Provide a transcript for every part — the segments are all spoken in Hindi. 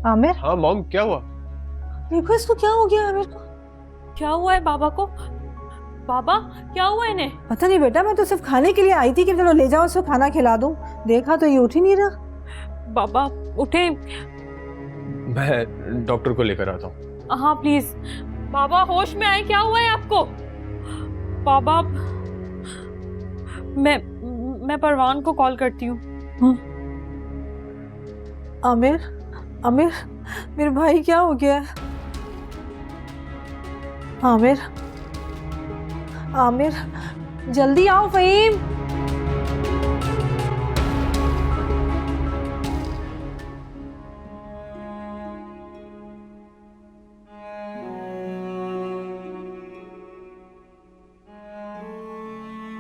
आमिर, हाँ मॉम, क्या हुआ? देखो इसको क्या हो गया आमिर को। क्या हुआ है बाबा को? बाबा क्या हुआ इन्हें? पता नहीं बेटा, मैं तो सिर्फ खाने के लिए आई थी कि चलो ले जाओ इसको खाना खिला दूं। देखा तो ये उठ ही नहीं रहा। बाबा उठे। मैं डॉक्टर को लेकर आता हूँ। हाँ प्लीज बाबा, होश में आए, क्या हुआ है आपको? बाबा मैं परवान को कॉल करती हूँ। आमिर, आमिर, मेरे भाई क्या हो गया है? आमिर, आमिर, जल्दी आओ फहीम।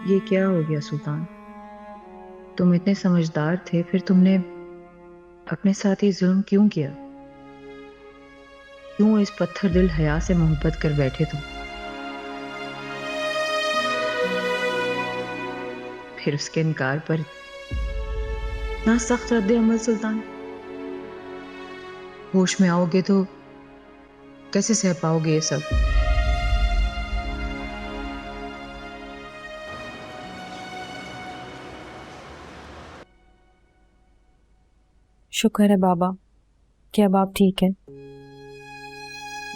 ये क्या हो गया सुल्तान? तुम इतने समझदार थे, फिर तुमने अपने साथ ये जुल्म क्यों किया? क्यों इस पत्थर दिल हया से मोहब्बत कर बैठे तुम? फिर उसके इनकार पर इतना सख्त रद्द अमल सुल्तान। होश में आओगे तो कैसे सह पाओगे ये सब? शुक्र है बाबा कि अब आप ठीक हैं।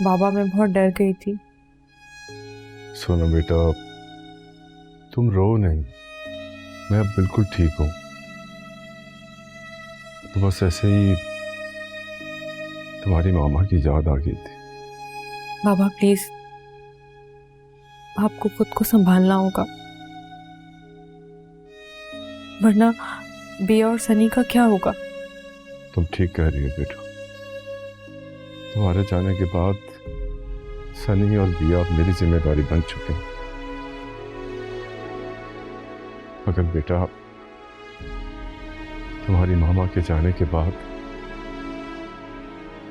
बाबा मैं बहुत डर गई थी। सोना बेटा, तुम रो नहीं, मैं अब बिल्कुल ठीक हूं। तो बस ऐसे ही तुम्हारी मामा की याद आ गई थी। बाबा प्लीज आपको खुद को संभालना होगा, वरना बिया और सनी का क्या होगा? तुम ठीक कह रही हो बेटा। तुम्हारे जाने के बाद सनी और बिया मेरी जिम्मेदारी बन चुके हैं। मगर बेटा, तुम्हारी मामा के जाने के बाद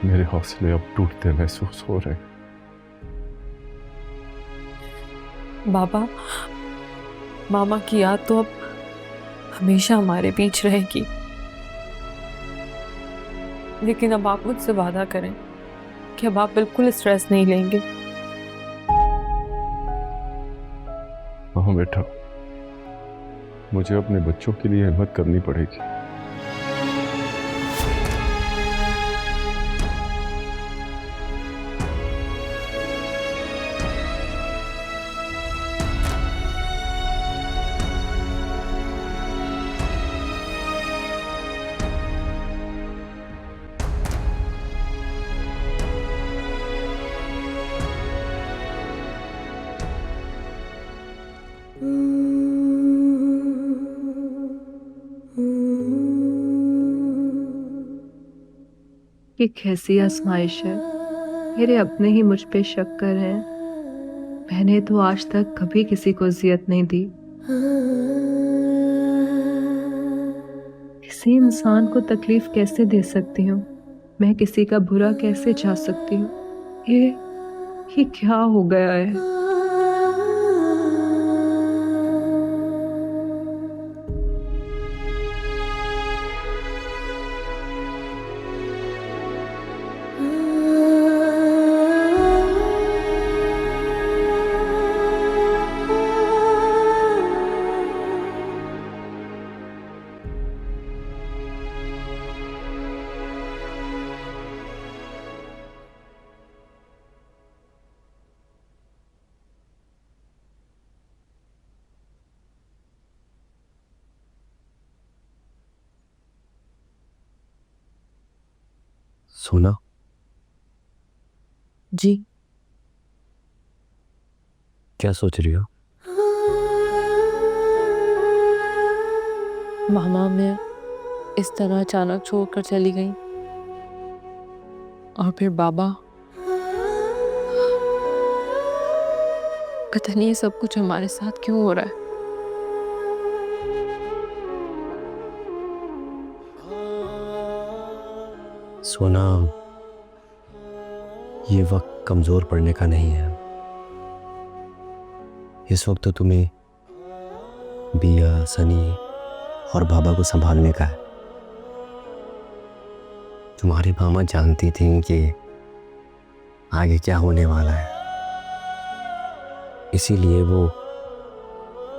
मेरे हौसले अब टूटते महसूस हो रहे हैं। बाबा मामा की याद तो अब हमेशा हमारे बीच रहेगी, लेकिन अब आप मुझसे वादा करें कि अब आप बिल्कुल स्ट्रेस नहीं लेंगे। हाँ बेटा, मुझे अपने बच्चों के लिए हिम्मत करनी पड़ेगी। ये कैसी आजमाइश है? मेरे अपने ही मुझ पे शक कर रहे हैं। मैंने तो आज तक कभी किसी को अजियत नहीं दी। किसी इंसान को तकलीफ कैसे दे सकती हूँ? मैं किसी का बुरा कैसे चाह सकती हूँ? ये क्या हो गया है? सोना जी क्या सोच रही हो? मामा मैं इस तरह अचानक छोड़कर चली गई, और फिर बाबा, पता नहीं ये सब कुछ हमारे साथ क्यों हो रहा है। सोना, ये वक्त कमजोर पड़ने का नहीं है। इस वक्त तो तुम्हें बिया, सनी और बाबा को संभालने का है। तुम्हारी मामा जानती थी कि आगे क्या होने वाला है, इसीलिए वो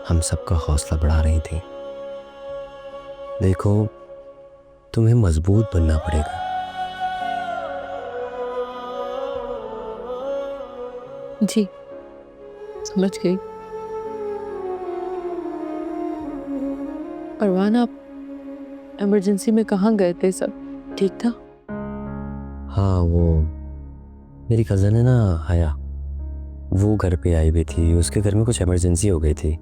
हम सबका हौसला बढ़ा रही थी। देखो, तुम्हें मजबूत बनना पड़ेगा। जी, समझ गई। परवान, आप इमरजेंसी में कहाँ गए थे? सब ठीक था? हाँ, वो मेरी कज़न है ना हया, वो घर पे आई हुई थी। उसके घर में कुछ इमरजेंसी हो गई थी।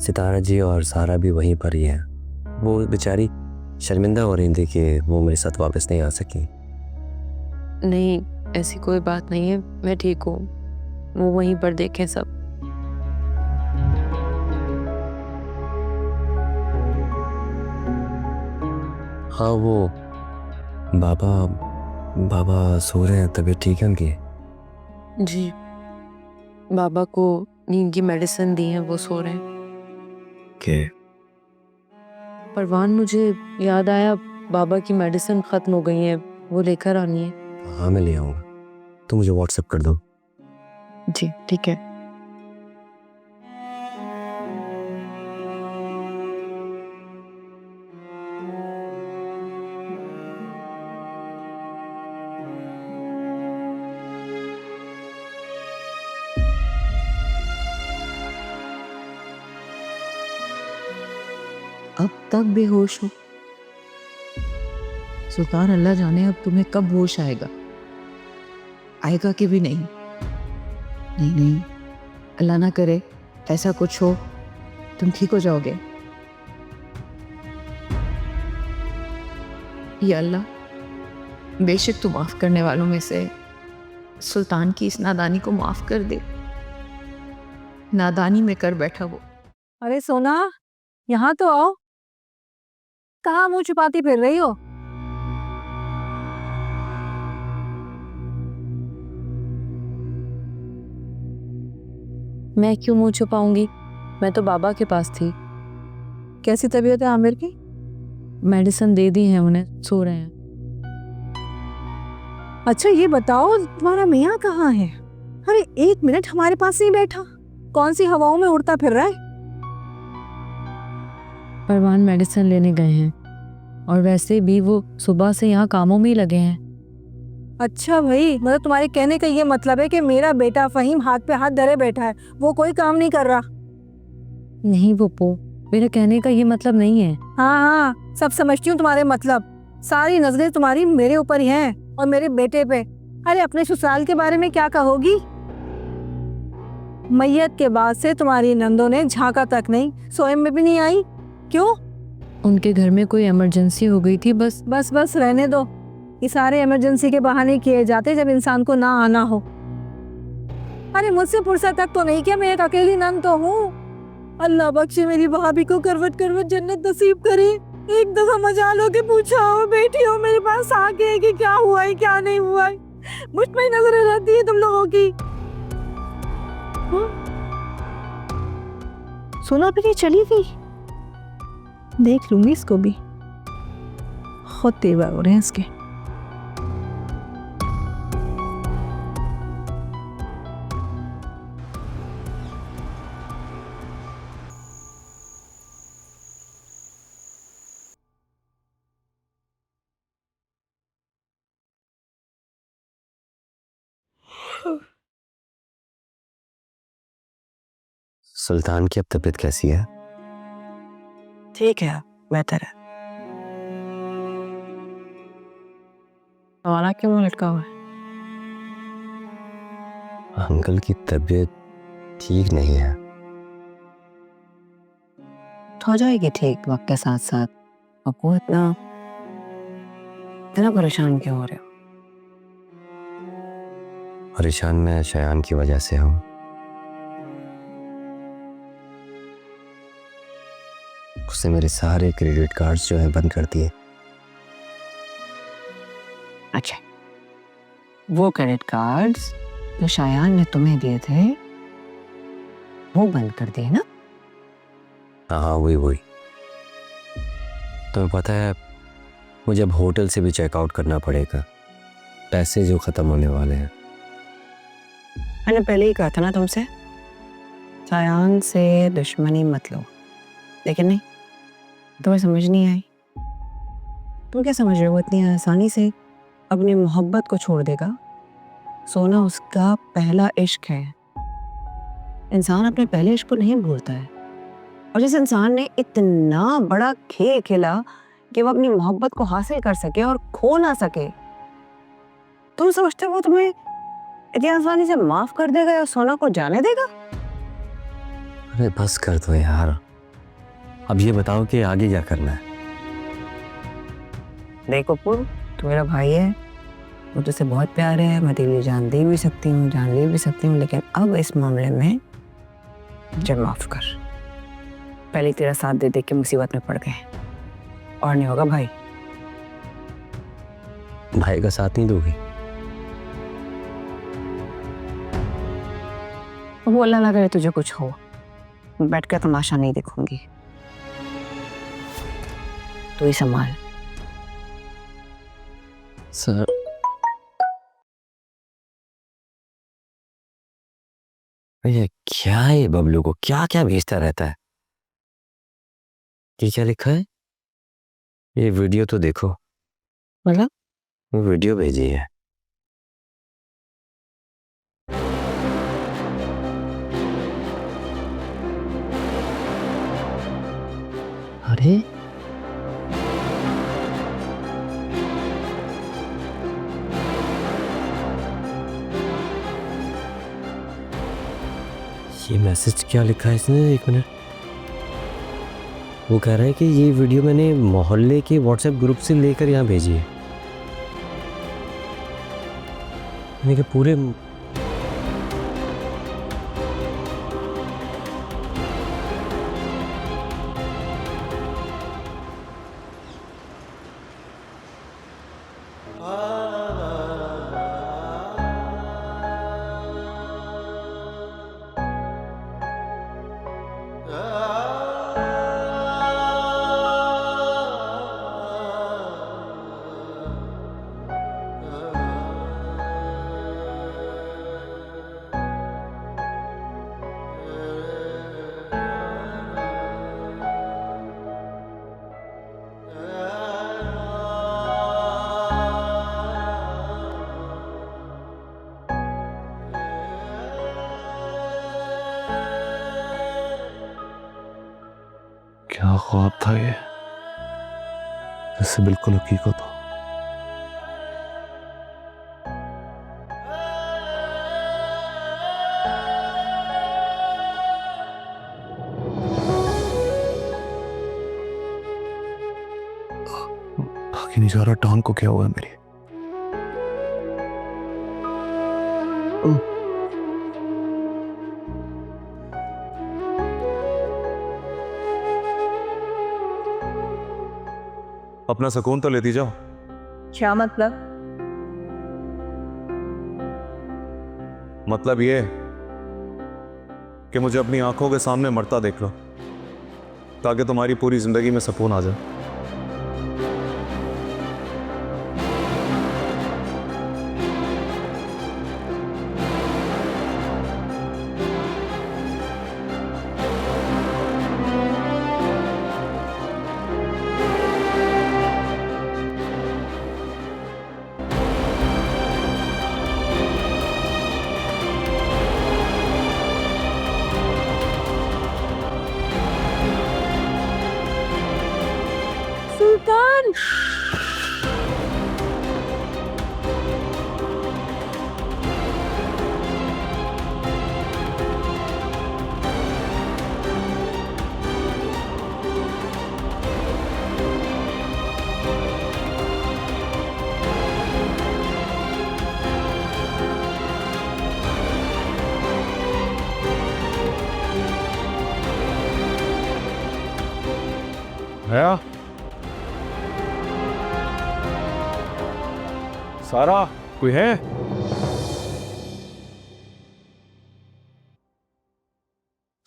सितारा जी और सारा भी वहीं पर ही है। वो बेचारी शर्मिंदा हो रही थी कि वो मेरे साथ वापस नहीं आ सकी। नहीं, ऐसी कोई बात नहीं है, मैं ठीक हूँ। वो वहीं पर देखें सब। हाँ, वो बाबा सो रहे हैं, तबीयत ठीक है उनकी? जी, बाबा को नींद की मेडिसिन दी है, वो सो रहे हैं। के परवान, मुझे याद आया, बाबा की मेडिसिन खत्म हो गई है, वो लेकर आनी है। हाँ, मैं ले आऊँगा। तुम मुझे व्हाट्सएप कर दो। जी, ठीक है। अब तक बेहोश हो सुल्तान। अल्लाह जाने अब तुम्हें कब होश आएगा। आएगा कि भी नहीं। नहीं नहीं, अल्लाह ना करे ऐसा कुछ हो, तुम ठीक हो जाओगे। या अल्लाह, बेशक तू माफ करने वालों में से सुल्तान की इस नादानी को माफ कर दे। नादानी में कर बैठा वो। अरे सोना, यहाँ तो आओ। कहाँ मुंह छुपाती फिर रही हो? मैं क्यों मुंह छुपाऊंगी? मैं तो बाबा के पास थी। कैसी तबीयत है आमिर की? मेडिसिन दे दी है उन्हें, सो रहे हैं। अच्छा ये बताओ, तुम्हारा मियाँ कहाँ है? अरे 1 मिनट हमारे पास नहीं बैठा, कौन सी हवाओं में उड़ता फिर रहा है? परवान मेडिसिन लेने गए हैं, और वैसे भी वो सुबह से यहाँ कामों में ही लगे हैं। अच्छा भाई, मतलब तुम्हारे कहने का ये मतलब है कि मेरा बेटा फहीम हाथ पे हाथ धरे बैठा है, वो कोई काम नहीं कर रहा? नहीं पप्पू, मेरे कहने का ये मतलब नहीं है। हाँ हाँ, सब समझती हूँ तुम्हारे मतलब। सारी नजरें तुम्हारी मेरे ऊपर ही हैं और मेरे बेटे पे। अरे अपने ससुराल के बारे में क्या कहोगी? मैयत के बाद से तुम्हारी नंदों ने झांका तक नहीं, सोए में भी नहीं आई। क्यों? उनके घर में कोई इमरजेंसी हो गई थी, बस। बस रहने दो। ये सारे इमरजेंसी के बहाने किए जाते जब इंसान को ना आना हो। अरे मुझसे फुर्सत तक तो नहीं, क्या मैं एक अकेली नंद तो हूँ। अल्लाह बख्शे मेरी भाभी को करवट करवट जन्नत नसीब करे। एक दफा मजा लो के पूछा हो, बेटी हो मेरे पास आके कि क्या हुआ है क्या नहीं हुआ है। मुझ पे ही नजरें रहती है तुम लोगों की। सुना भी नहीं, चली गई। देख लूंगी इसको भी, खुद तेवर हो रहे हैं इसके। सुल्तान की अब तबीयत कैसी है? ठीक है, बेहतर है। हमारा क्यों लटका हुआ है? अंकल की तबीयत ठीक नहीं है। हो जाएगी ठीक वक्त के साथ साथ। आपको इतना परेशान क्यों हो रहे हो? परेशान मैं शयान की वजह से हूँ। उसने मेरे सारे क्रेडिट कार्ड्स जो है बंद कर दिए। अच्छा, वो क्रेडिट कार्ड्स जो शायान ने तुम्हें दिए थे वो बंद कर दिए ना? हाँ, वही। तुम्हें पता है मुझे अब होटल से भी चेकआउट करना पड़ेगा, पैसे जो ख़त्म होने वाले हैं। मैंने पहले ही कहा था ना तुमसे, सायान से दुश्मनी मत लो, लेकिन नहीं, तुम्हें समझ नहीं आई। तुम क्या समझ रहे हो वो इतनी आसानी से अपनी मोहब्बत को छोड़ देगा? सोना उसका पहला इश्क है। इंसान अपने पहले इश्क को नहीं भूलता है। और जिस इंसान ने इतना बड़ा खेल खेला कि वो अपनी मोहब्बत को हासिल कर सके और खो ना सके, तुम समझते हो वो तुम्हें इतनी आसानी से माफ कर देगा या सोना को जाने देगा? अरे बस कर दो यार, अब ये बताओ कि आगे क्या करना है। देखो पुर, तू मेरा भाई है, वो तुझसे बहुत प्यार है, मैं तेरे लिए जान दे भी सकती हूँ, जान ले भी सकती हूँ, लेकिन अब इस मामले में मुझे माफ कर। पहले तेरा साथ दे दे के मुसीबत में पड़ गए, और नहीं होगा भाई। भाई का साथ नहीं दोगी? वो अल्लाह ना करे तुझे कुछ हो, बैठ कर तमाशा नहीं देखूंगी, तू ही संभाल। सर, ये क्या है? बबलू को क्या क्या भेजता रहता है? ये क्या लिखा है? ये वीडियो तो देखो। मतलब वीडियो भेजी है। अरे ये मैसेज क्या लिखा है इसने? एक मिनट। वो कह रहा है कि ये वीडियो मैंने मोहल्ले के व्हाट्सएप ग्रुप से लेकर यहाँ भेजी है। मेरे पूरे क्या ख्वाब था ये, जैसे बिल्कुल हकीकत हो। भागी नहीं जा रहा, टांग को क्या हुआ है मेरी? अपना सुकून तो लेती जाओ। क्या मतलब? मतलब ये कि मुझे अपनी आंखों के सामने मरता देख लो, ताकि तुम्हारी पूरी जिंदगी में सुकून आ जाए। सुल्तान, है सारा, कोई है?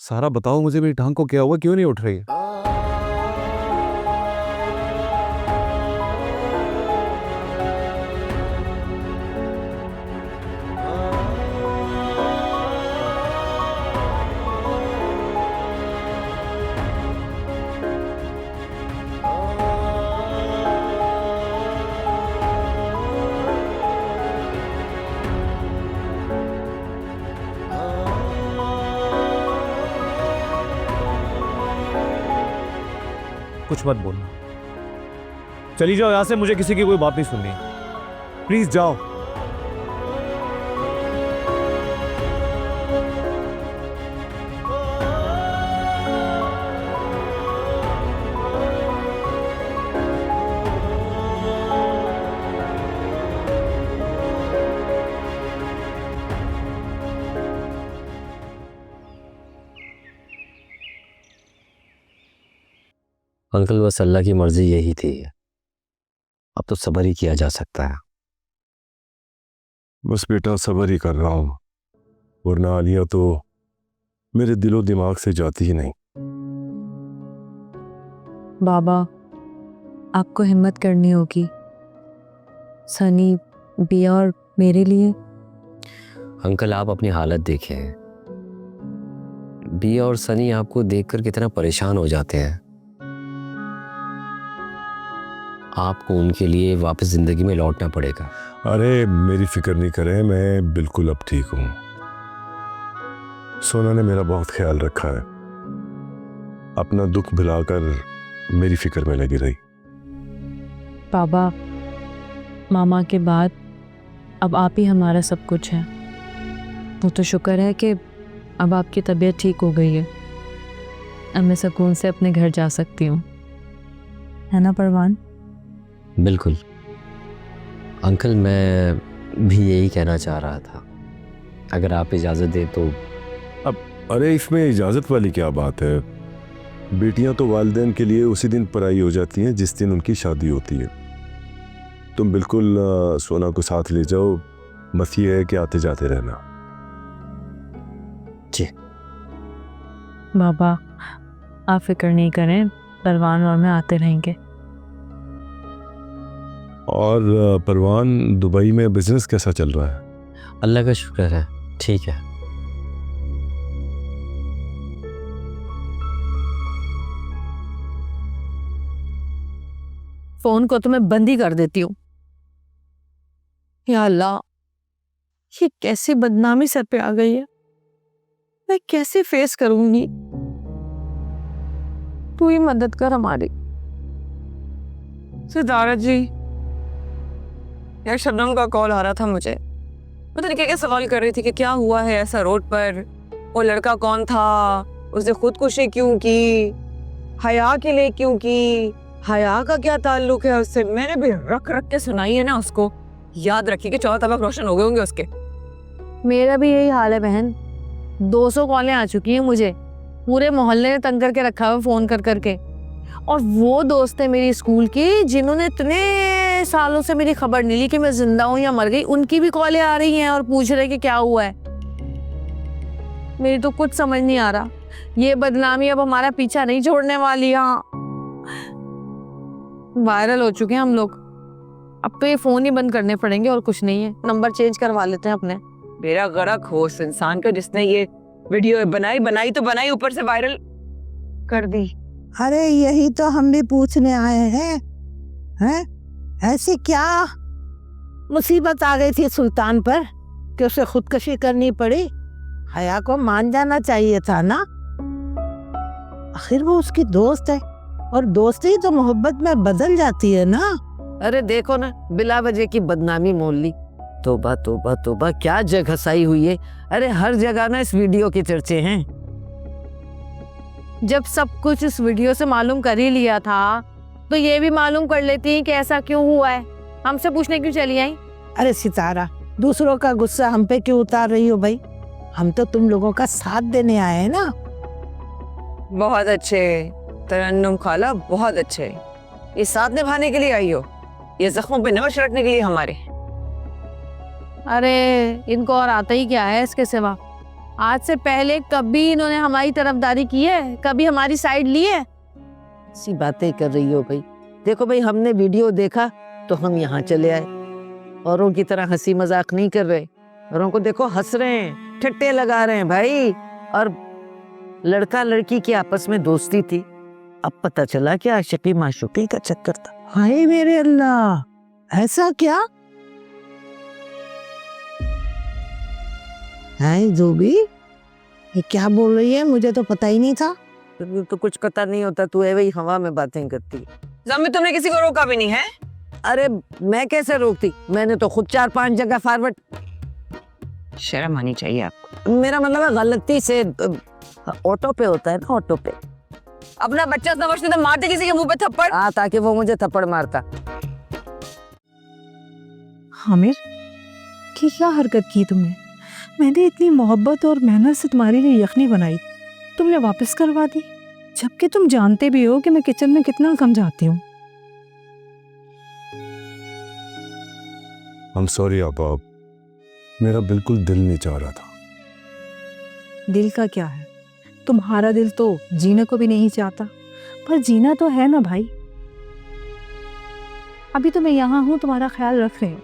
सारा बताओ मुझे, मेरी टांग को क्या हुआ, क्यों नहीं उठ रही है? कुछ मत बोलना। चली जाओ यहाँ से, मुझे किसी की कोई बात नहीं सुननी है। प्लीज जाओ। अंकल बस अल्लाह की मर्जी यही थी, अब तो सब्र ही किया जा सकता है। बस बेटा सब्र ही कर रहा हूँ, वरना आलिया तो मेरे दिलो दिमाग से जाती ही नहीं। बाबा, आपको हिम्मत करनी होगी सनी, बिया और मेरे लिए। अंकल आप अपनी हालत देखें, बिया और सनी आपको देखकर कितना परेशान हो जाते हैं। आपको उनके लिए वापस जिंदगी में लौटना पड़ेगा। अरे मेरी फिक्र नहीं करें, मैं बिल्कुल अब ठीक हूँ। सोना ने मेरा बहुत ख्याल रखा है, अपना दुख भुलाकर मेरी फिक्र में लगी रही। बाबा, मामा के बाद अब आप ही हमारा सब कुछ हैं। वो तो शुक्र है कि अब आपकी तबीयत ठीक हो गई है, अब मैं सुकून से अपने घर जा सकती हूँ, है ना परवान? बिल्कुल अंकल, मैं भी यही कहना चाह रहा था, अगर आप इजाज़त दें तो। अरे इसमें इजाज़त वाली क्या बात है? बेटियां तो वालिदैन के लिए उसी दिन पराई हो जाती हैं जिस दिन उनकी शादी होती है। तुम बिल्कुल सोना को साथ ले जाओ, बस ये है कि आते जाते रहना। जी बाबा, आप फिक्र नहीं करें, परवान और मैं आते रहेंगे। और परवान, दुबई में बिजनेस कैसा चल रहा है? अल्लाह का शुक्र है, ठीक है। फोन को तो मैं बंद ही कर देती हूँ। या अल्लाह, ये कैसी बदनामी सर पे आ गई है, मैं कैसे फेस करूंगी? तू ही मदद कर हमारी। सितारा जी, यार शबनम का कॉल आ रहा था मुझे, पता नहीं क्या सवाल कर रही थी कि क्या हुआ है ऐसा रोड पर, वो लड़का कौन था, उसने खुदकुशी क्यों की, हया के लिए क्यों की, हया का क्या ताल्लुक है उससे। मैंने भी रख रख के सुनाई है ना उसको, याद रखी कि 14 तबक रोशन हो गए होंगे उसके। मेरा भी यही हाल है बहन, 200 कॉलें आ चुकी हैं मुझे, पूरे मोहल्ले ने तंग करके रखा हुआ फोन कर करके। और वो दोस्त है मेरी स्कूल की जिन्होंने इतने सालों से मेरी खबर नहीं ली कि मैं जिंदा हूं या मर गई, उनकी भी कॉलें आ रही हैं और पूछ रहे कि क्या हुआ है। मेरी तो कुछ समझ नहीं आ रहा, ये बदनामी अब हमारा पीछा नहीं छोड़ने वाली। हाँ, वायरल हो चुके हैं हम लोग, अब तो ये फोन ही बंद करने पड़ेंगे और कुछ नहीं है, नंबर चेंज करवा लेते हैं अपने। मेरा गरक हो उस इंसान का जिसने ये वीडियो बनाई तो बनाई, ऊपर से वायरल कर दी। अरे यही तो हम भी पूछने आए हैं, ऐसी क्या मुसीबत आ गई थी सुल्तान पर कि उसे खुदकुशी करनी पड़ी? हया को मान जाना चाहिए था ना, आखिर वो उसकी दोस्त है और दोस्ती तो मोहब्बत में बदल जाती है ना। अरे देखो ना, बिला वजह की बदनामी मोल ली। तोबा तोबा तोबा, क्या जगह घसाई हुई है। अरे हर जगह ना इस वीडियो के चर्चे हैं। जब सब कुछ इस वीडियो से मालूम कर ही लिया था तो ये भी मालूम कर लेती कि ऐसा क्यों हुआ है, हमसे पूछने क्यों चली आई? अरे सितारा, दूसरों का गुस्सा हम पे क्यों उतार रही हो भाई? हम तो तुम लोगों का साथ देने आए हैं ना। बहुत अच्छे तरन्नुम खाला, बहुत अच्छे। ये साथ निभाने के लिए आई हो, ये जख्मों पे नमक छिड़कने के लिए हमारे? अरे इनको और आता ही क्या है इसके सिवा? आज से पहले कभी इन्होंने हमारी तरफदारी की है, कभी हमारी साइड ली है? सी बातें कर रही हो भाई। देखो भाई, हमने वीडियो देखा तो हम यहाँ चले आए, औरों की तरह हंसी मजाक नहीं कर रहे। औरों को देखो हंस रहे हैं, ठट्टे लगा रहे हैं भाई। और लड़का लड़की की आपस में दोस्ती थी, अब पता चला कि आशिकी माशुकी का चक्कर था। हाय मेरे अल्लाह, ऐसा क्या है? जो भी ये क्या बोल रही है, मुझे तो पता ही नहीं था। तुझे तो कुछ पता नहीं होता, तू है वही हवा में बातें करती है। जम्मी तुमने किसी को रोका भी नहीं है। अरे मैं कैसे रोकती, मैंने तो खुद 4-5 जगह फॉरवर्ड। शर्म आनी चाहिए आपको। मेरा मतलब है गलती से ऑटो पे होता है ना, ऑटो पे। अपना बच्चा समझते तो मारते किसी के मुंह पे थप्पड़। हाँ, ताकि वो मुझे थप्पड़ मारता। आमिर, कि क्या हरकत की तुमने? मैंने इतनी मोहब्बत और मेहनत से तुम्हारे लिए यखनी बनाई, तुमने वापस करवा दी, जबकि तुम जानते भी हो कि मैं किचन में कितना कम जाती हूँ। I'm sorry आपा, मेरा बिल्कुल दिल नहीं चाह रहा था। दिल का क्या है, तुम्हारा दिल तो जीने को भी नहीं चाहता, पर जीना तो है ना भाई। अभी तो मैं यहाँ हूँ तुम्हारा ख्याल रख रही हूँ।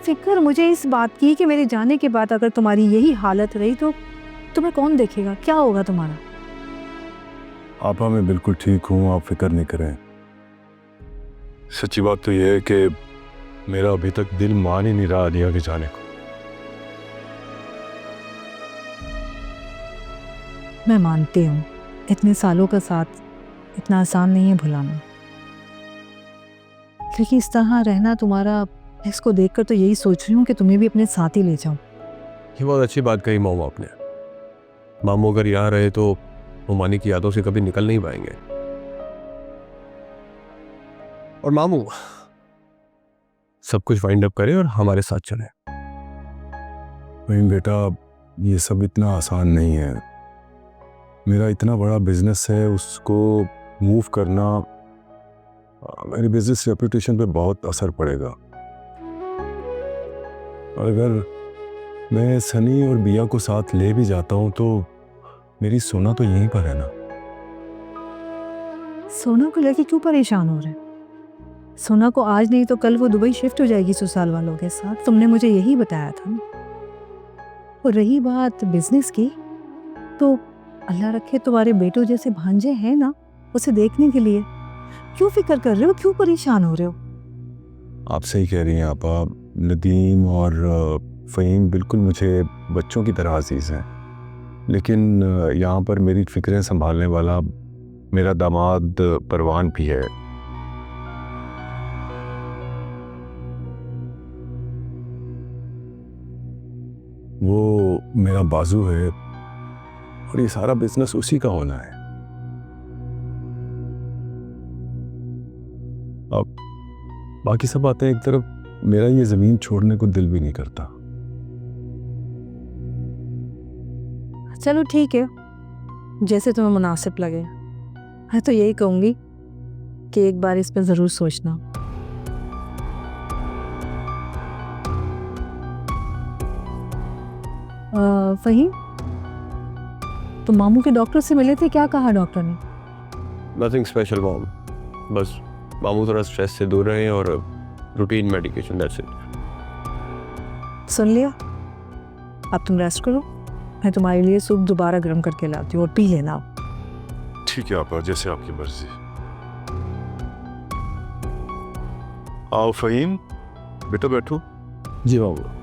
फिक्र मुझे इस बात की कि मेरे जाने के बाद अगर तुम्हारी यही हालत रही तो तुम्हें कौन देखेगा, क्या होगा तुम्हारा? आपा मैं बिल्कुल ठीक हूँ, आप फिक्र नहीं करें। सच्ची बात तो यह है कि मेरा अभी तक दिल मान ही नहीं रहा आलिया के जाने को। मैं मानती हूँ इतने सालों का साथ इतना आसान नहीं है भुलाना, लेकिन इस तरह रहना तुम्हारा, इसको देखकर तो यही सोच रही हूँ कि तुम्हें भी अपने साथ ही ले जाऊं। ये बहुत अच्छी बात कही मामू आपने। मामू अगर यहाँ रहे तो वो मानी की यादों से कभी निकल नहीं पाएंगे। और मामू सब कुछ वाइंड अप करें और हमारे साथ चले। वहीं बेटा, ये सब इतना आसान नहीं है। मेरा इतना बड़ा बिजनेस है, उसको मूव करना मेरी बिजनेस रेपुटेशन पे बहुत असर पड़ेगा। और अगर मैं सनी और बिया को साथ ले भी जाता हूँ तो मेरी सोना तो यहीं पर है ना। सोना को लेके क्यों परेशान हो रहे? सोना को आज नहीं तो कल वो दुबई शिफ्ट हो जाएगी ससुराल वालों के साथ, तुमने मुझे यही बताया था ना। और रही बात बिजनेस की, तो अल्लाह रखे तुम्हारे बेटों जैसे भांजे हैं ना, उसे देखने के लिए क्यों फिक्र कर रहे हो, क्यों परेशान हो रहे हो? आप सही कह रही हैं आपा, नदीम और फ़हीम बिल्कुल मुझे बच्चों की तरह अजीज़ हैं, लेकिन यहाँ पर मेरी फ़िक्रें संभालने वाला मेरा दामाद परवान भी है। वो मेरा बाजू है और ये सारा बिजनेस उसी का होना है। अब बाकी सब बातें एक तरफ, मेरा ये ज़मीन छोड़ने को दिल भी नहीं करता। चलो ठीक है, जैसे तुम्हें मुनासिब लगे। मैं तो यही कहूँगी कि एक बार इस पर ज़रूर सोचना। फ़हीम, तुम मामू के डॉक्टर से मिले थे, क्या कहा डॉक्टर ने? नथिंग स्पेशल मॉम, बस मामू थोड़ा स्ट्रेस से दूर रहे और रूटीन मेडिकेशन, दैट्स इट। सुन लिया, अब तुम रेस्ट करो, मैं तुम्हारे लिए सूप दोबारा गर्म करके लाती हूँ और पी लेना। ठीक है आपा, जैसे आपकी मर्जी। आओ फ़हीम, बेटा बैठो। जी मामू।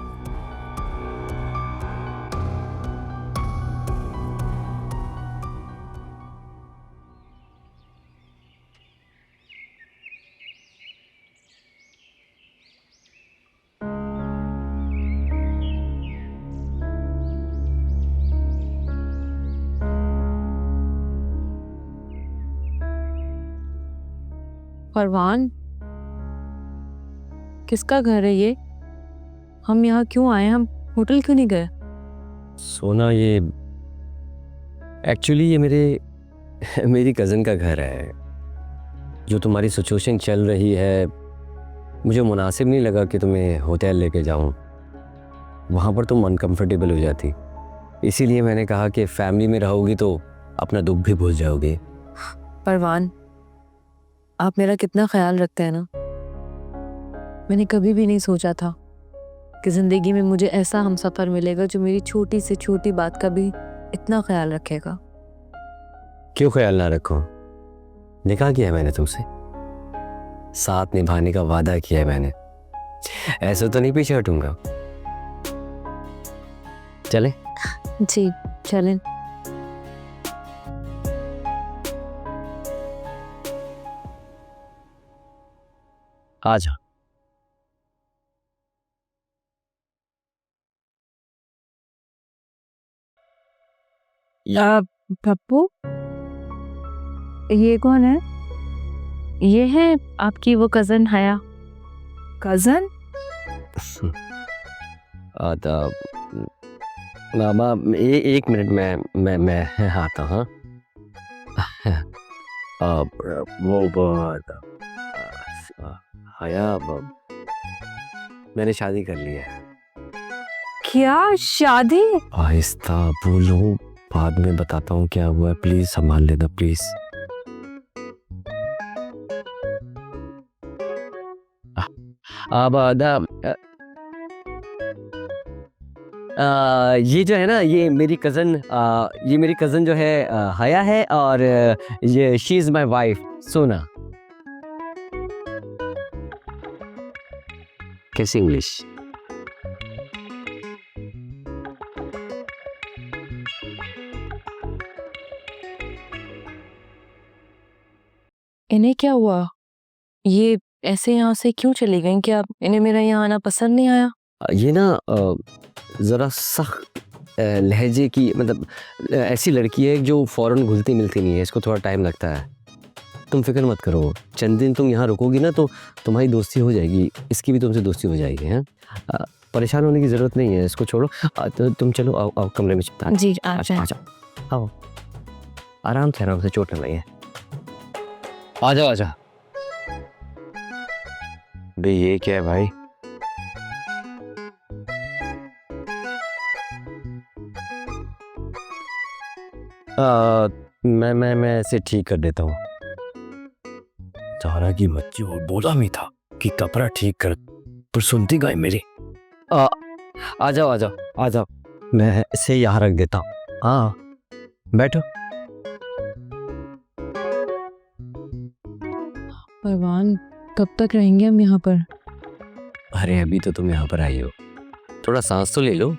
परवान, किसका घर है ये? हम यहाँ क्यों आए? हम होटल क्यों नहीं गए? सोना, ये एक्चुअली ये मेरी कज़न का घर है। जो तुम्हारी सिचुएशन चल रही है, मुझे मुनासिब नहीं लगा कि तुम्हें होटल लेके जाऊं। वहाँ पर तुम अनकंफर्टेबल हो जाती, इसीलिए मैंने कहा कि फैमिली में रहोगी तो अपना दुख भी भूल जाओगे। परवान, आप मेरा कितना ख्याल रखते हैं ना। मैंने कभी भी नहीं सोचा था कि ज़िंदगी में मुझे ऐसा हमसफ़र मिलेगा जो मेरी छोटी से छोटी बात का भी इतना ख्याल रखेगा। क्यों ख्याल ना रखो? निकाह किया है मैंने तुमसे, साथ निभाने का वादा किया है मैंने, ऐसे तो नहीं पीछे हटूंगा। चले? जी चलें। आ जा। पप्पू, ये कौन है? ये है आपकी वो कजन हया। कजन? आदाब। मामा एक मिनट, मैं आता हूँ। हाँ। वो बात हया, मैंने शादी कर ली है। क्या शादी? आहिस्ता बोलो, बाद में बताता हूँ क्या हुआ है। प्लीज संभाल लेना प्लीज। अब ये जो है ना, ये मेरी कज़न जो है हया है, और ये शी इज़ माई वाइफ सोना। कैसी इंग्लिश? इन्हें क्या हुआ? ये ऐसे यहाँ से क्यों चली गई? क्या इन्हें मेरा यहाँ आना पसंद नहीं आया? ये ना ज़रा सख्त लहजे की, मतलब ऐसी लड़की है जो फ़ौरन घुलती मिलती नहीं है, इसको थोड़ा टाइम लगता है। तुम फिक्र मत करो, चंद दिन तुम यहाँ रुकोगी ना तो तुम्हारी दोस्ती हो जाएगी, इसकी भी तुमसे दोस्ती हो जाएगी। हैं, परेशान होने की ज़रूरत नहीं है, इसको छोड़ो। तो तुम चलो, आओ कमरे में। जी आ जाएं। आओ, आराम से, चोट न लगे। आ जाओ। बे ये क्या है भाई? मैं ऐसे ठीक कर देता हूँ। चारा की मच्छी और बोला भी था कि कपड़ा ठीक कर, पर सुनती गाय मेरी। आ जाओ, मैं इसे यहाँ रख देता हूँ। हाँ, बैठो। परवान, कब तक रहेंगे हम यहाँ पर? अरे अभी तो तुम यहाँ पर आई हो, थोड़ा सांस तो ले लो।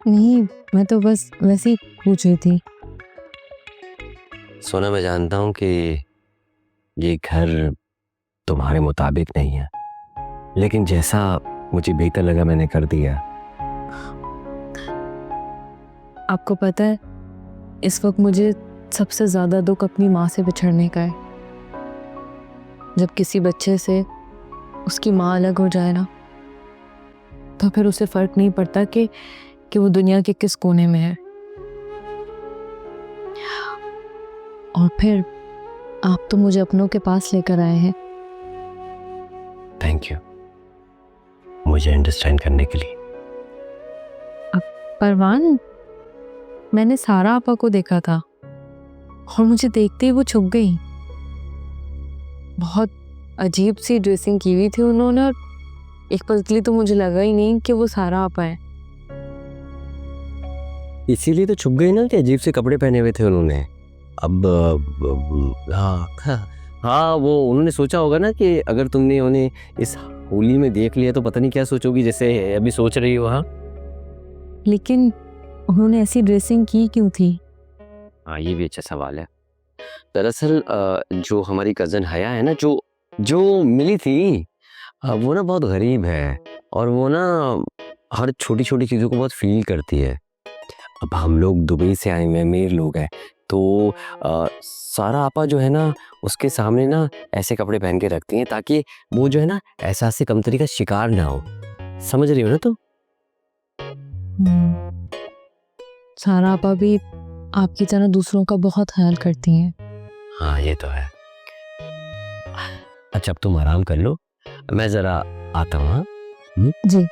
नहीं, मैं तो बस वैसे ही पूछ रही थी। सोना, मैं जानता हूँ कि ये घर तुम्हारे मुताबिक नहीं है, लेकिन जैसा मुझे बेहतर लगा मैंने कर दिया। आपको पता है, इस वक्त मुझे सबसे ज़्यादा दुख अपनी माँ से बिछड़ने का है। जब किसी बच्चे से उसकी माँ अलग हो जाए ना, तो फिर उसे फ़र्क नहीं पड़ता कि वो दुनिया के किस कोने में है। और फिर आप तो मुझे अपनों के पास लेकर आए हैं। थैंक यू मुझे अंडरस्टैंड करने के लिए। परवान, मैंने सारा आपा को देखा था और मुझे देखते ही वो छुप गई। बहुत अजीब सी ड्रेसिंग की हुई थी उन्होंने, और एक पल के लिए तो मुझे लगा ही नहीं कि वो सारा आपा है। इसीलिए तो छुप गई ना कि अजीब से कपड़े पहने हुए थे उन्होंने। अब हाँ, वो उन्होंने सोचा होगा ना कि अगर तुमने उन्हें इस होली में देख लिया तो पता नहीं क्या सोचोगी, जैसे अभी सोच रही हो। हाँ, लेकिन उन्होंने ऐसी ड्रेसिंग की क्यों थी? हाँ, ये भी अच्छा सवाल है। दरअसल जो हमारी कज़न हया है ना, जो मिली थी, वो ना बहुत गरीब है, और वो ना हर छोटी छोटी चीज़ों को बहुत फील करती है। अब हम लोग दुबई से आए हुए अमीर लोग हैं, तो सारा आपा जो है ना उसके सामने ना ऐसे कपड़े पहन के रखती हैं ताकि वो जो है ना एहसास से कमतरी का शिकार ना हो। समझ रही हो ना? तो सारा आपा भी आपकी तरह दूसरों का बहुत ख्याल करती हैं। हाँ, ये तो है। अच्छा, अब तुम आराम कर लो, मैं ज़रा आता हूँ। हाँ जी।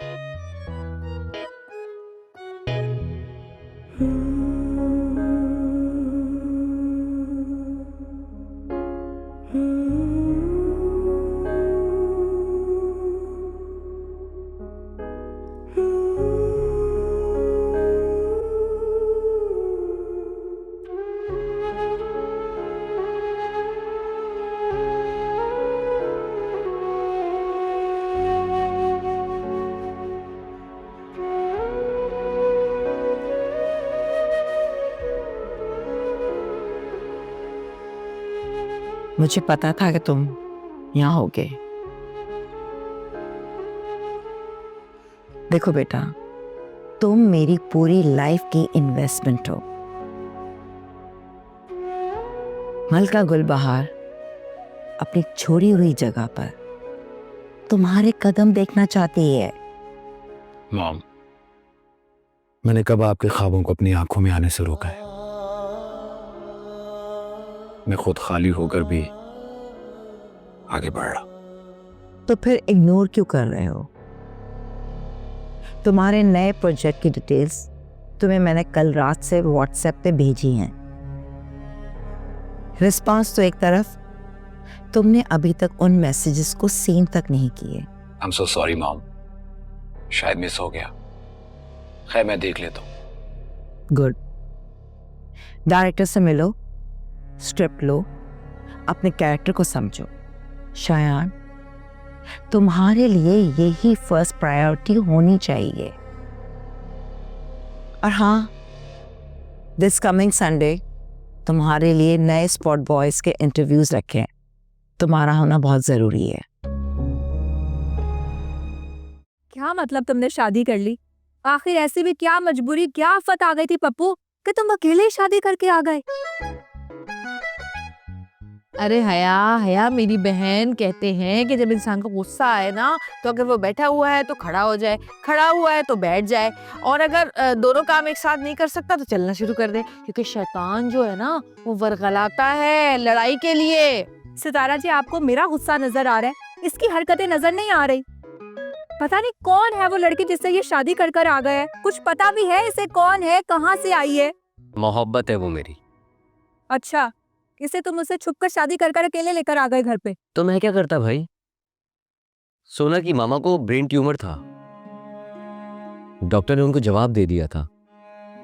मुझे पता था कि तुम यहाँ होगे, देखो बेटा, तुम मेरी पूरी लाइफ की इन्वेस्टमेंट हो। मलका गुलबहार अपनी छोड़ी हुई जगह पर तुम्हारे कदम देखना चाहती है। मॉम, मैंने कब आपके ख्वाबों को अपनी आंखों में आने से रोका है? मैं खुद खाली होकर भी आगे बढ़ रहा। तो फिर इग्नोर क्यों कर रहे हो? तुम्हारे नए प्रोजेक्ट की डिटेल्स तुम्हें मैंने कल रात से व्हाट्सएप पे भेजी हैं। रिस्पांस तो एक तरफ, तुमने अभी तक उन मैसेजेस को सीन तक नहीं किए। I am so sorry mom, शायद मिस हो गया। खैर, मैं देख लेता हूँ। गुड। डायरेक्टर से मिलो, स्क्रिप्ट लो, अपने कैरेक्टर को समझो। शायान, तुम्हारे लिए यही फर्स्ट प्रायोरिटी होनी चाहिए। और हाँ, दिस कमिंग संडे तुम्हारे लिए नए स्पॉट बॉयज के इंटरव्यूज रखे हैं। तुम्हारा होना बहुत जरूरी है। क्या मतलब तुमने शादी कर ली? आखिर ऐसी भी क्या मजबूरी, क्या आफत आ गई थी पप्पू कि तुम अकेले ही शादी करके आ गए? अरे हया हया मेरी बहन, कहते हैं कि जब इंसान को गुस्सा आए ना, तो अगर वो बैठा हुआ है तो खड़ा हो जाए, खड़ा हुआ है तो बैठ जाए, और अगर दोनों काम एक साथ नहीं कर सकता तो चलना शुरू कर दे, क्योंकि शैतान जो है ना वो वरगलाता है लड़ाई के लिए। सितारा जी, आपको मेरा गुस्सा नजर आ रहा है, इसकी हरकतें नजर नहीं आ रही। पता नहीं कौन है वो लड़की जिससे ये शादी कर कर आ गया है। कुछ पता भी है इसे कौन है, कहाँ से आई है? मोहब्बत है वो मेरी। अच्छा, इसे तुम मुझसे छुपकर शादी कर कर अकेले लेकर आ गए घर पे? तो मैं क्या करता भाई? सोना की मामा को ब्रेन ट्यूमर था, डॉक्टर ने उनको जवाब दे दिया था,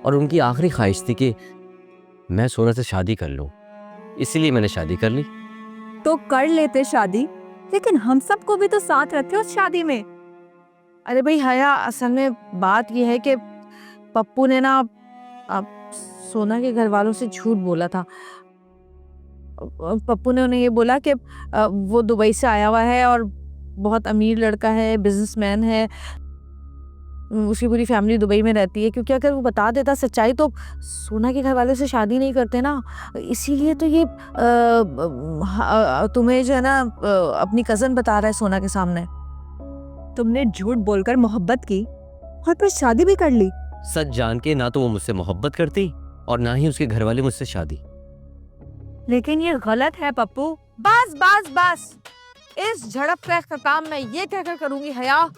और उनकी आखिरी ख्वाहिश थी कि मैं सोना से शादी कर लूं, इसीलिए मैंने शादी कर ली। तो कर लेते शादी, लेकिन हम सबको भी तो साथ रखते उस शादी में। अरे भाई हया, असल में बात यह है कि पप्पू ने ना सोना के घर वालों से झूठ बोला था। पप्पू ने उन्हें ये बोला कि वो दुबई से आया हुआ है और बहुत अमीर लड़का है, बिजनेसमैन है, उसकी पूरी फैमिली दुबई में रहती है, क्योंकि अगर वो बता देता सच्चाई तो सोना के घर वालों से शादी नहीं करते ना। इसीलिए तो ये तुम्हें जो है ना अपनी कज़न बता रहा है सोना के सामने। तुमने झूठ बोलकर मोहब्बत की और फिर शादी भी कर ली। सच जान के ना तो वो मुझसे मोहब्बत करती और ना ही उसके घर वाले मुझसे शादी। लेकिन ये गलत है पप्पू। बस बस बस, इस झड़प का इख्तिताम मैं ये कहकर करूंगी हया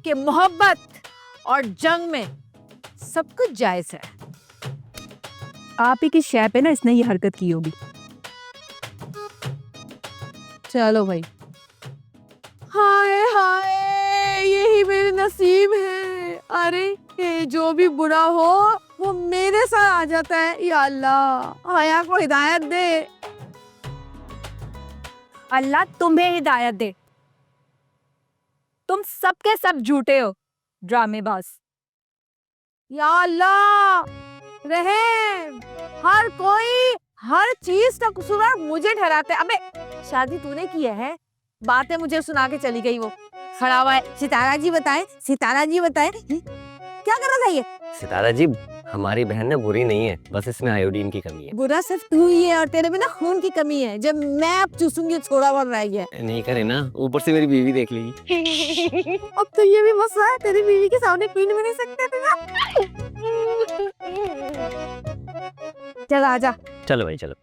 कि मोहब्बत और जंग में सब कुछ जायज है। आप ही की शय पे ना इसने ये हरकत की होगी। चलो भाई। हाय हाय, यही मेरे नसीब है। अरे ये जो भी बुरा हो वो मेरे साथ आ जाता है। या अल्लाह, हया को हिदायत दे। अल्लाह तुम्हें हिदायत दे। तुम सबके सब झूठे हो, ड्रामेबाज। या अल्लाह रहम, हर कोई हर चीज का कसूरवार मुझे ठहराते। अबे शादी तूने की है, बातें मुझे सुना के चली गई। वो खड़ा हुआ है, सितारा जी बताएं, सितारा जी बताएं। क्या कर रहा था ये? सितारा जी, हमारी बहन ना बुरी नहीं है, बस इसमें आयोडीन की कमी है। बुरा सिर्फ तू ही है और तेरे में ना खून की कमी है। जब मैं अब चूसूंगी थोड़ा बहुत रह गया। नहीं करे ना, ऊपर से मेरी बीवी देख लेगी। अब तो ये भी मसला है, तेरी बीवी के सामने पीन भी नहीं सकते थे ना। चल आजा। चलो भाई चलो।